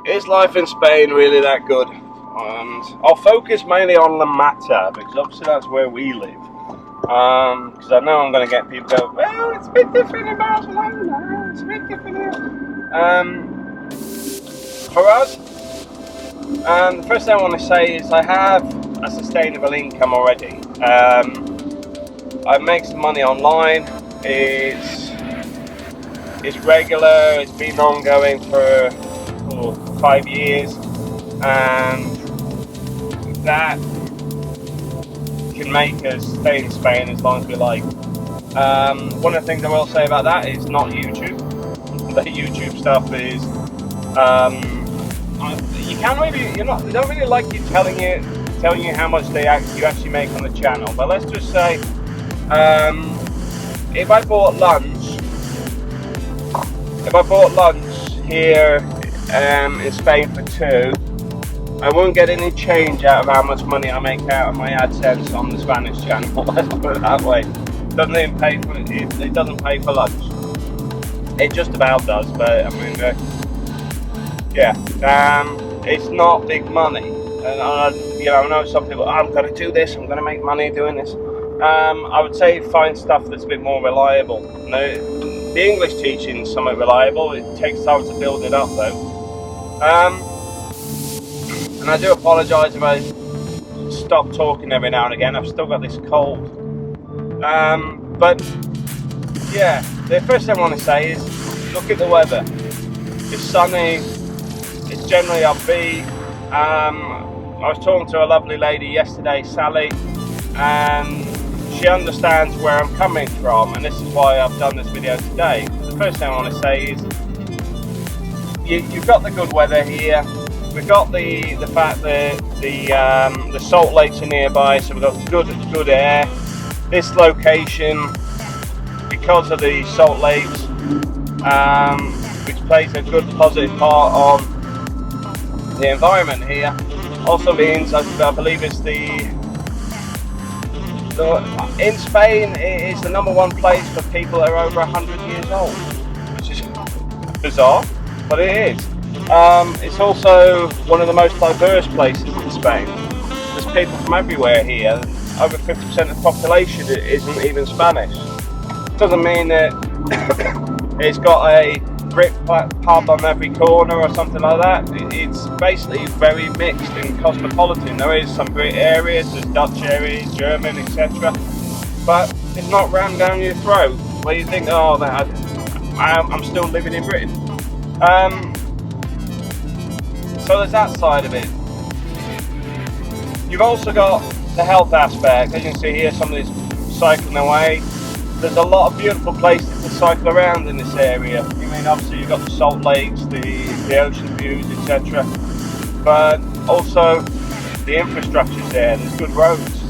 Is life in Spain really that good? And I'll focus mainly on La Mata because obviously that's where we live. Because I know I'm going to get people go, well, it's a bit different in Barcelona. It's a bit different here. For us, the first thing I want to say is I have a sustainable income already. I make some money online. It's regular. It's been ongoing for 5 years, and that can make us stay in Spain as long as we like. One of the things I will say about that is not YouTube. The YouTube stuff is you can't really, they don't really like you telling you how much you actually make on the channel. But let's just say, if I bought lunch here in Spain for two, I won't get any change out of how much money I make out of my AdSense on the Spanish channel. Let's put it that way. It doesn't pay for lunch. It just about does, but I mean, it's not big money. And I know some people, I'm going to do this, I'm going to make money doing this. I would say find stuff that's a bit more reliable. The English teaching is somewhat reliable. It takes time to build it up, though. And I do apologise if I stop talking every now and again. I've still got this cold. But yeah, the first thing I want to say is look at the weather. It's sunny. It's generally upbeat. I was talking to a lovely lady yesterday, Sally, and she understands where I'm coming from, and this is why I've done this video today. The first thing I want to say is you've got the good weather here. We've got the fact that the salt lakes are nearby, so we've got good air. This location, because of the salt lakes, which plays a good positive part on the environment here, also means I believe it's in Spain it is the #1 place for people that are over 100 years old, which is bizarre, but it is. It's also one of the most diverse places in Spain. There's people from everywhere here. Over 50% of the population isn't even Spanish. Doesn't mean that it's got a Brit pub on every corner or something like that. It's basically very mixed and cosmopolitan. There is some Brit areas, there's Dutch areas, German, etc. But it's not rammed down your throat where you think, oh, I'm still living in Britain. So there's that side of it. You've also got the health aspect. As you can see here, somebody's cycling away. There's a lot of beautiful places to cycle around in this area. I mean, obviously you've got the salt lakes, the ocean views, etc. But also the infrastructure's there. There's good roads.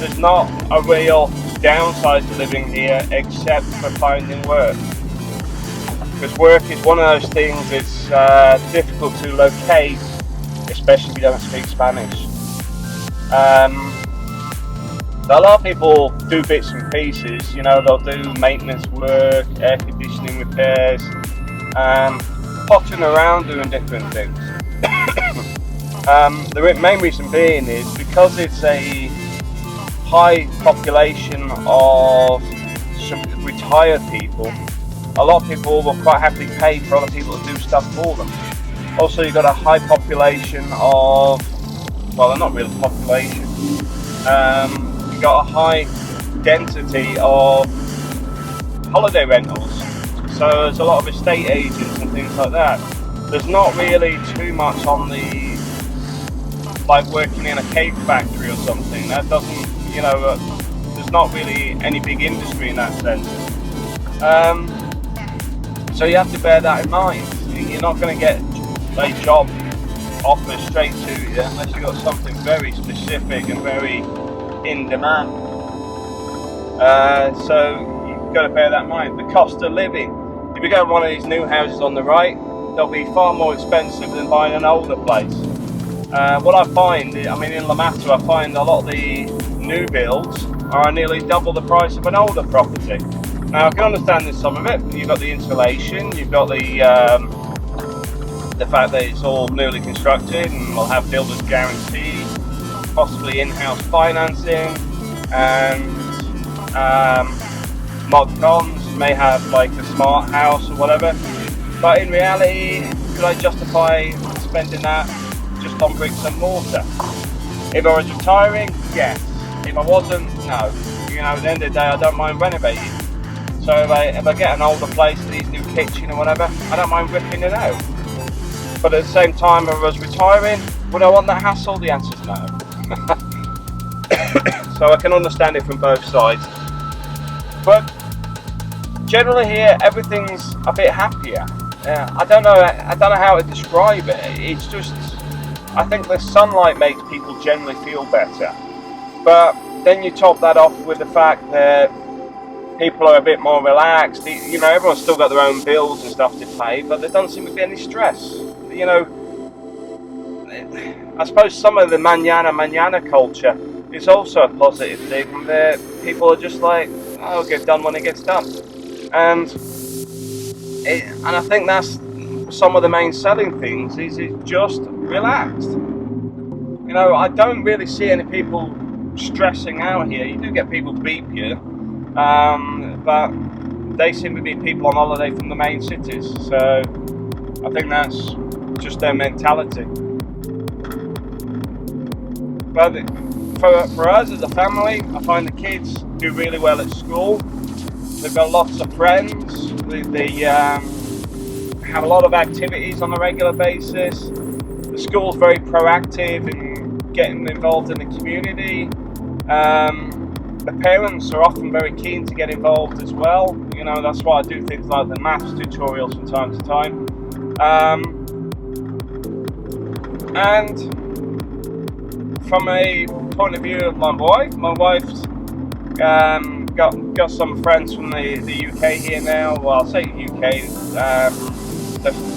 There's not a real downside to living here except for finding work. Because work is one of those things that's difficult to locate, especially if you don't speak Spanish. A lot of people do bits and pieces, they'll do maintenance work, air conditioning repairs, pottering around doing different things. The main reason being is because it's a high population of retired people, a lot of people will quite happily pay for other people to do stuff for them. Also, you've got a high population of, well, they're not really population. You've got a high density of holiday rentals. So there's a lot of estate agents and things like that. There's not really too much on like working in a cake factory or something. That doesn't, there's not really any big industry in that sense. So you have to bear that in mind. You're not going to get a job offer straight to you unless you've got something very specific and very in demand. So you've got to bear that in mind. The cost of living. If you go to one of these new houses on the right, they'll be far more expensive than buying an older place. What I find, in La Mata, I find a lot of the new builds are nearly double the price of an older property. Now I can understand this some of it. You've got the insulation, you've got the fact that it's all newly constructed and will have builder's guarantee, possibly in-house financing, and mod cons may have like a smart house or whatever. But in reality, could I justify spending that just on bricks and mortar? If I was retiring, yes. If I wasn't, no. You know, at the end of the day, I don't mind renovating. So if I get an older place that needs new kitchen or whatever, I don't mind ripping it out. But at the same time, if I was retiring, would I want that hassle? The answer's no. So I can understand it from both sides. But generally here, everything's a bit happier. I don't know how to describe it. It's just, I think the sunlight makes people generally feel better. But then you top that off with the fact that people are a bit more relaxed. You know, everyone's still got their own bills and stuff to pay, but there doesn't seem to be any stress. You know, I suppose some of the manana culture is also a positive thing. That people are just like, oh, it'll get done when it gets done, and I think that's some of the main selling things. Is it's just relaxed. You know, I don't really see any people stressing out here. You do get people beep you, but they seem to be people on holiday from the main cities. So I think that's just their mentality. But for us as a family, I find the kids do really well at school. They've got lots of friends. They have a lot of activities on a regular basis. The school's very proactive in getting involved in the community. The parents are often very keen to get involved as well. You know, that's why I do things like the maths tutorials from time to time. And from a point of view of my wife's got some friends from the UK here now. Well, I'll say UK,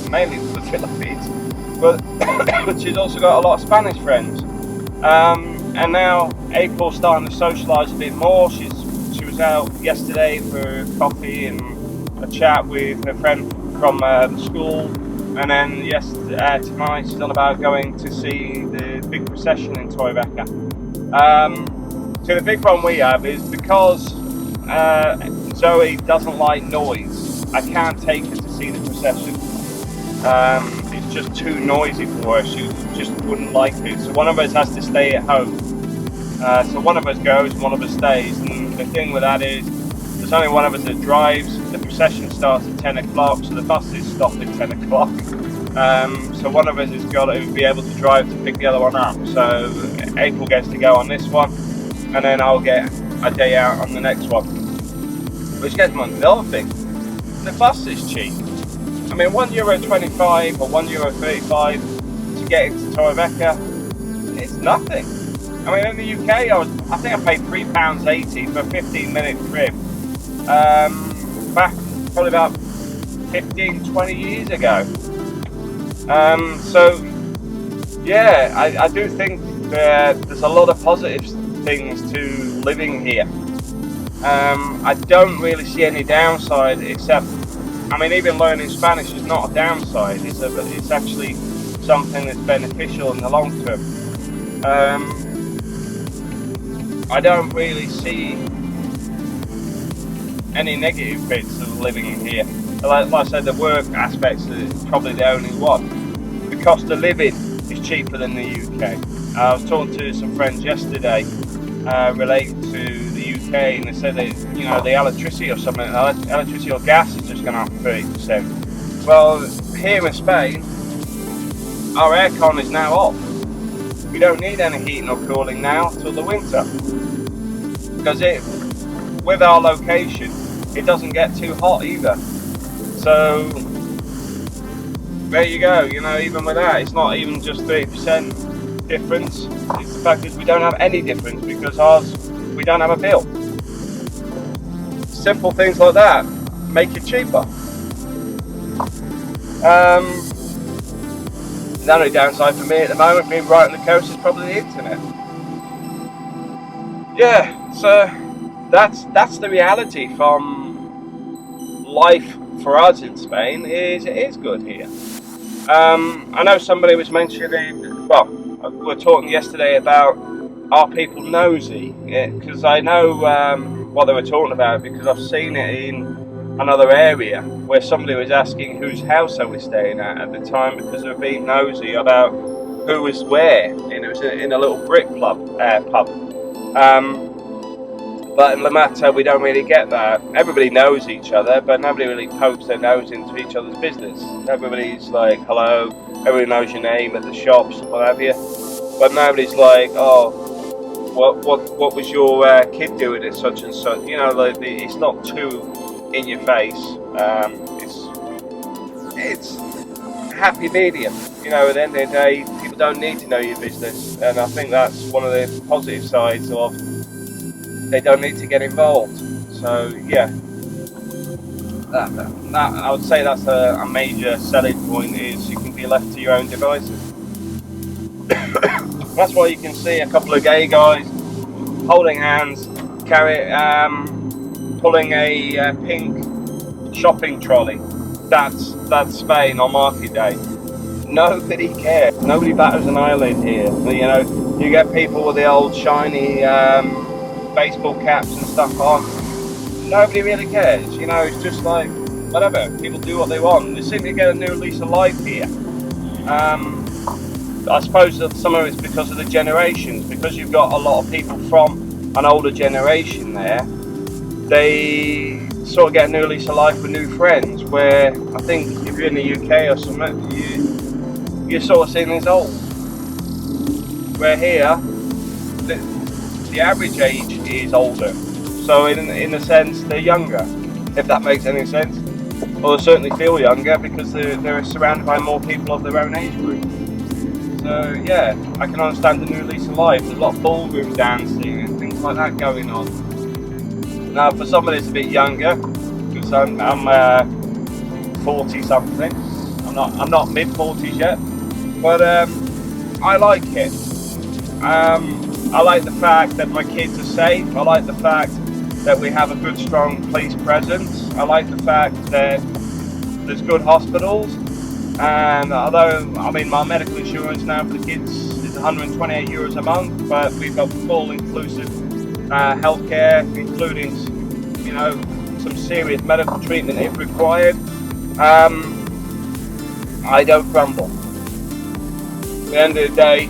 mainly the Philippines, but she's also got a lot of Spanish friends. And now April's starting to socialise a bit more. She was out yesterday for coffee and a chat with her friend from the school, and then tonight she's on about going to see the big procession in Torrevieja. So the big problem we have is because Zoe doesn't like noise. I can't take her to see the procession. It's just too noisy for her. She just wouldn't like it. So one of us has to stay at home. So one of us goes, one of us stays. And the thing with that is, there's only one of us that drives. The procession starts at 10 o'clock, so the buses stop at 10 o'clock. So one of us has got to be able to drive to pick the other one up. So April gets to go on this one, and then I'll get a day out on the next one. Which gets me on the other thing. The bus is cheap. I mean, €1.25 or €1.35 to get into Torrevieja, it's nothing. I mean, in the UK, I think I paid £3.80 for a 15-minute trip. Back probably about 15-20 years ago. So yeah, I do think that there's a lot of positive things to living here. I don't really see any downside, except, I mean, even learning Spanish is not a downside. It's actually something that's beneficial in the long term. I don't really see any negative bits of living in here. Like I said, the work aspects is probably the only one. The cost of living is cheaper than the UK. I was talking to some friends yesterday relating to the UK, and they said that, you know, the electricity or gas is just going up 30%. Well, here in Spain, our aircon is now off. We don't need any heating or cooling now till the winter, because with our location, it doesn't get too hot either. So there you go. You know, even with that, it's not even just 30% difference. It's the fact that we don't have any difference because we don't have a bill. Simple things like that make it cheaper. The only downside for me at the moment, being right on the coast, is probably the internet. Yeah, so that's the reality from life for us in Spain is good here. I know somebody was mentioning, well, we were talking yesterday about, are people nosy? Because I know what they were talking about, because I've seen it in another area where somebody was asking whose house I was staying at the time, because they were being nosy about who was where, and it was in a little brick pub. But in La Mata, we don't really get that. Everybody knows each other, but nobody really pokes their nose into each other's business. Everybody's like, hello, everybody knows your name at the shops, what have you. But nobody's like, oh, what was your kid doing at such and such? You know, like, it's not too in your face. It's a happy medium. You know, at the end of the day, people don't need to know your business, and I think that's one of the positive sides of. They don't need to get involved. So yeah, that I would say that's a major selling point, is you can be left to your own devices. That's why you can see a couple of gay guys holding hands, pulling a pink shopping trolley. That's Spain on market day. Nobody cares. Nobody batters an eyelid here. You know, you get people with the old shiny baseball caps and stuff on. Nobody really cares. You know, it's just like, whatever. People do what they want. They seem to get a new lease of life here. I suppose that some of it's because of the generations, because you've got a lot of people from an older generation there. They sort of get a new lease of life with new friends, where I think if you're in the UK or something, you're sort of seen as old. Where here, the average age is older, so in a sense they're younger, if that makes any sense. Or they certainly feel younger because they're surrounded by more people of their own age group. So yeah, I can understand the new lease of life. There's a lot of ballroom dancing and things like that going on. Now for somebody that's a bit younger, because I'm 40 something, I'm not mid 40s yet, but I like it. I like the fact that my kids are safe. I like the fact that we have a good, strong police presence. I like the fact that there's good hospitals. And although, I mean, my medical insurance now for the kids is €128 a month, but we've got full inclusive healthcare, including, you know, some serious medical treatment if required. I don't grumble. At the end of the day,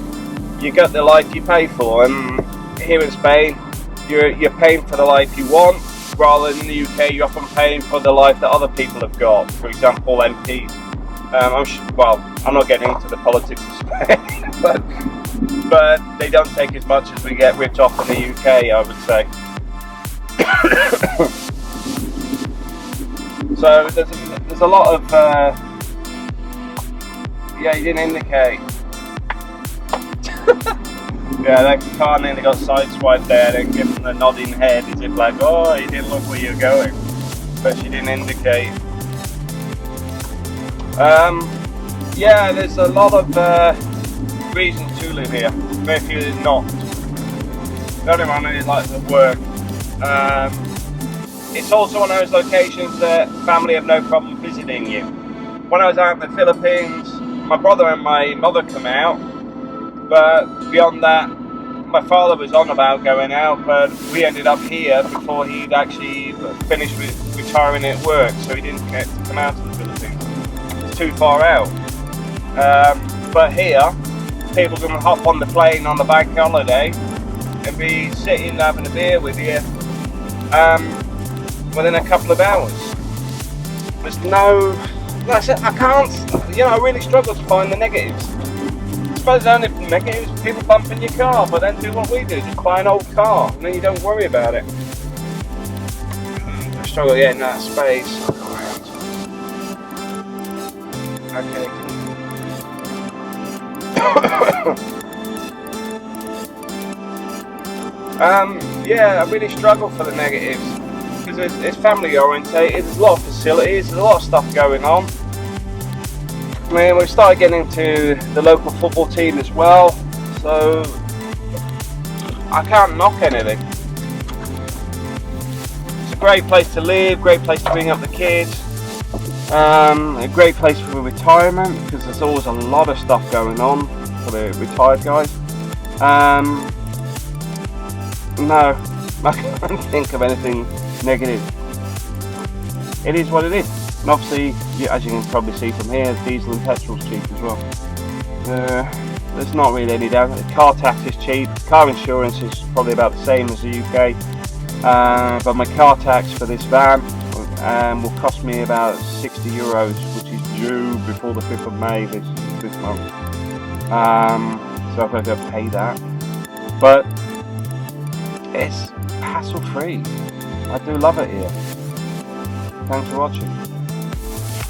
you get the life you pay for, and here in Spain, you're paying for the life you want, rather than in the UK, you're often paying for the life that other people have got. For example, MPs. I'm not getting into the politics of Spain, but they don't take as much as we get ripped off in the UK, I would say. So there's a lot of yeah, you didn't indicate. Yeah, that car nearly got sideswiped there and given a nodding head as if like, oh, you didn't look where you're going, but she didn't indicate. Yeah, there's a lot of reasons to live here. Very few is not. The only one is like the work. It's also one of those locations that family have no problem visiting you. When I was out in the Philippines, my brother and my mother come out, but beyond that, my father was on about going out, but we ended up here before he'd actually finished with retiring at work, so he didn't get to come out to the Philippines. It's too far out. But here, people can hop on the plane on the bank holiday and be sitting having a beer with you within a couple of hours. There's no, that's it, I can't, you know, I really struggle to find the negatives. I suppose the only negatives is people bumping your car, but then do what we do, just buy an old car and then you don't worry about it. I struggle getting that space. Okay. Yeah, I really struggle for the negatives because it's family orientated. There's a lot of facilities, there's a lot of stuff going on. I mean, we've started getting into the local football team as well, so I can't knock anything. It's a great place to live, great place to bring up the kids, a great place for retirement because there's always a lot of stuff going on for the retired guys. No, I can't think of anything negative. It is what it is. And obviously, as you can probably see from here, diesel and petrol's cheap as well. There's not really any doubt. Car tax is cheap. Car insurance is probably about the same as the UK. But my car tax for this van will cost me about €60, which is due before the 5th of May this month. So I've got to go pay that. But it's hassle-free. I do love it here. Thanks for watching.